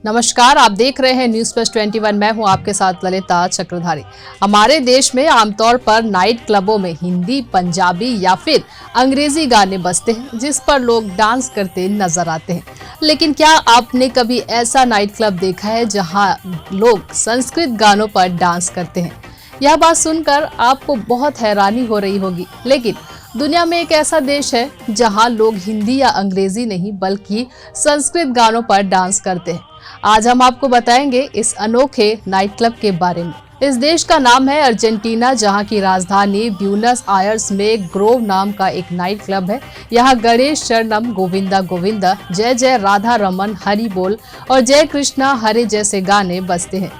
नमस्कार, आप देख रहे हैं न्यूज प्लस 21। मैं हूं आपके साथ ललिता चक्रधारी। हमारे देश में आमतौर पर नाइट क्लबों में हिंदी, पंजाबी या फिर अंग्रेजी गाने बजते हैं जिस पर लोग डांस करते नजर आते हैं। लेकिन क्या आपने कभी ऐसा नाइट क्लब देखा है जहां लोग संस्कृत गानों पर डांस करते हैं? यह बात सुनकर आपको बहुत हैरानी हो रही होगी, लेकिन दुनिया में एक ऐसा देश है जहां लोग हिंदी या अंग्रेजी नहीं बल्कि संस्कृत गानों पर डांस करते हैं। आज हम आपको बताएंगे इस अनोखे नाइट क्लब के बारे में। इस देश का नाम है अर्जेंटीना, जहां की राजधानी ब्यूनस आयर्स में ग्रोव नाम का एक नाइट क्लब है। यहाँ गणेश शरणम, गोविंदा गोविंदा, जय जय राधा रमन, हरि बोल और जय कृष्णा हरे जैसे गाने बजते हैं।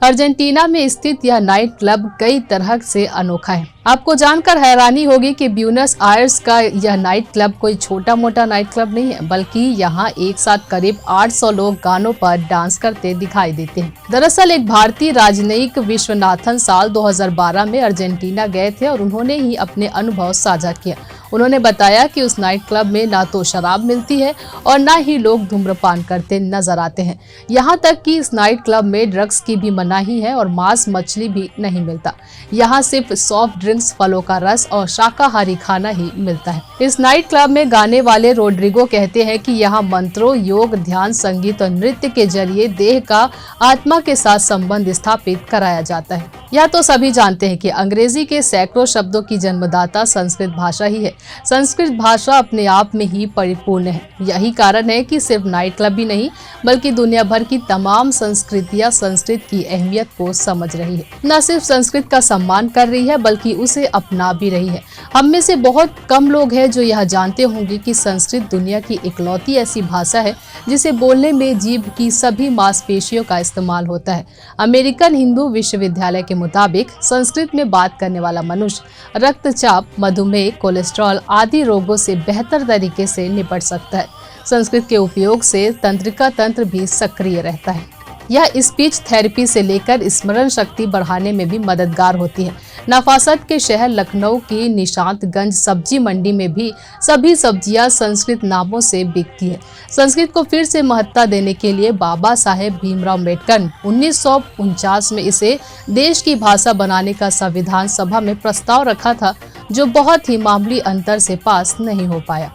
अर्जेंटीना में स्थित यह नाइट क्लब कई तरह से अनोखा है। आपको जानकर हैरानी होगी कि ब्यूनस आयर्स का यह नाइट क्लब कोई छोटा मोटा नाइट क्लब नहीं है, बल्कि यहाँ एक साथ करीब 800 लोग गानों पर डांस करते दिखाई देते हैं। दरअसल एक भारतीय राजनयिक विश्वनाथन साल 2012 में अर्जेंटीना गए थे और उन्होंने ही अपने अनुभव साझा किया। उन्होंने बताया कि उस नाइट क्लब में ना तो शराब मिलती है और ना ही लोग धूम्रपान करते नजर आते हैं। यहाँ तक कि इस नाइट क्लब में ड्रग्स की भी मनाही है और मांस मछली भी नहीं मिलता। यहाँ सिर्फ सॉफ्ट ड्रिंक्स, फलों का रस और शाकाहारी खाना ही मिलता है। इस नाइट क्लब में गाने वाले रोड्रिगो कहते हैं कि यहाँ मंत्रों, योग, ध्यान, संगीत और नृत्य के जरिए देह का आत्मा के साथ संबंध स्थापित कराया जाता है। यह तो सभी जानते हैं कि अंग्रेजी के सैकड़ों शब्दों की जन्मदाता संस्कृत भाषा ही है। संस्कृत भाषा अपने आप में ही परिपूर्ण है। यही कारण है कि सिर्फ नाइट क्लब ही नहीं बल्कि दुनिया भर की तमाम संस्कृतियां संस्कृत की अहमियत को समझ रही है। न सिर्फ संस्कृत का सम्मान कर रही है बल्कि उसे अपना भी रही है। हम में से बहुत कम लोग हैं जो यह जानते होंगे कि संस्कृत दुनिया की इकलौती ऐसी भाषा है जिसे बोलने में जीभ की सभी मांसपेशियों का इस्तेमाल होता है। अमेरिकन हिंदू विश्वविद्यालय के मुताबिक संस्कृत में बात करने वाला मनुष्य रक्तचाप, मधुमेह, कोलेस्ट्रॉल आदि रोगों से बेहतर तरीके से निपट सकता है। संस्कृत के उपयोग से तंत्रिका तंत्र भी सक्रिय रहता है। यह स्पीच थेरेपी से लेकर स्मरण शक्ति बढ़ाने में भी मददगार होती है। नफासत के शहर लखनऊ की निशांतगंज सब्जी मंडी में भी सभी सब्जियां संस्कृत नामों से बिकती है। संस्कृत को फिर से महत्ता देने के लिए बाबा साहेब भीमराव अम्बेडकर 1949 में इसे देश की भाषा बनाने का संविधान सभा में प्रस्ताव रखा था, जो बहुत ही मामूली अंतर से पास नहीं हो पाया।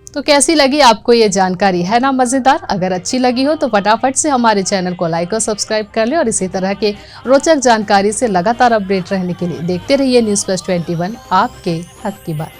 तो कैसी लगी आपको ये जानकारी? है ना मजेदार? अगर अच्छी लगी हो तो फटाफट से हमारे चैनल को लाइक और सब्सक्राइब कर ले और इसी तरह के रोचक जानकारी से लगातार अपडेट रहने के लिए देखते रहिए न्यूज प्लस 21, आपके हक की बात।